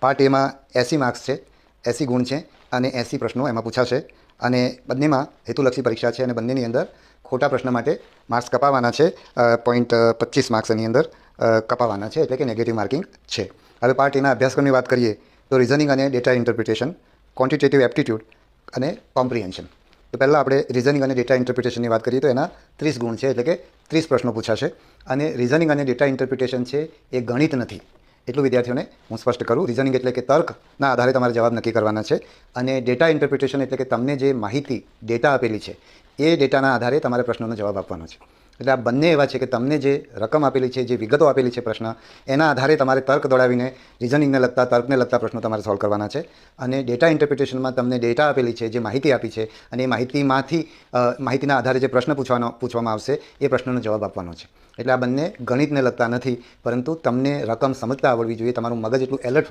Part એમાં 80 marks છે, 80 ગુણ છે અને 80 પ્રશ્નો એમાં પૂછાશે અને બંનેમાં હેતુલક્ષી પરીક્ષા છે અને બંનેની અંદર ખોટા પ્રશ્ન માટે માર્ક્સ કપાવવાના છે. 0.25 માર્ક્સ એની અંદર કપાવવાના છે, એટલે કે નેગેટિવ માર્કિંગ છે. હવે પાર્ટ એના અભ્યાસક્રમની વાત કરીએ તો રિઝનિંગ અને ડેટા ઇન્ટરપ્રિટેશન, ક્વોન્ટિટેટિવ એપ્ટિટ્યૂડ અને કોમ્પ્રિહેન્શન. તો પહેલાં આપણે રિઝનિંગ અને ડેટા ઇન્ટરપ્રિટેશનની વાત કરીએ તો એના 30 ગુણ છે, એટલે કે 30 પ્રશ્નો પૂછાશે. અને રિઝનિંગ અને ડેટા ઇન્ટરપ્રિટેશન છે એ ગણિત નથી, એટલું વિદ્યાર્થીઓને હું સ્પષ્ટ કરું. રિઝનિંગ એટલે કે તર્કના આધારે તમારે જવાબ નક્કી કરવાના છે અને ડેટા ઇન્ટરપ્રિટેશન એટલે કે તમને જે માહિતી ડેટા આપેલી છે એ ડેટાના આધારે તમારે પ્રશ્નોનો જવાબ આપવાનો છે. એટલે આ બંને એવા છે કે તમને જે રકમ આપેલી છે, જે વિગતો આપેલી છે પ્રશ્ન, એના આધારે તમારે તર્ક દોડાવીને રિઝનિંગને લગતા, તર્કને લગતા પ્રશ્નો તમારે સોલ્વ કરવાના છે. અને ડેટા ઇન્ટરપ્રિટેશનમાં તમને ડેટા આપેલી છે, જે માહિતી આપી છે અને એ માહિતીના આધારે જે પ્રશ્ન પૂછવામાં આવશે એ પ્રશ્નનો જવાબ આપવાનો છે. એટલે આ બંને ગણિતને લગતા નથી, પરંતુ તમને રકમ સમજતા આવડવી જોઈએ, તમારું મગજ એટલું એલર્ટ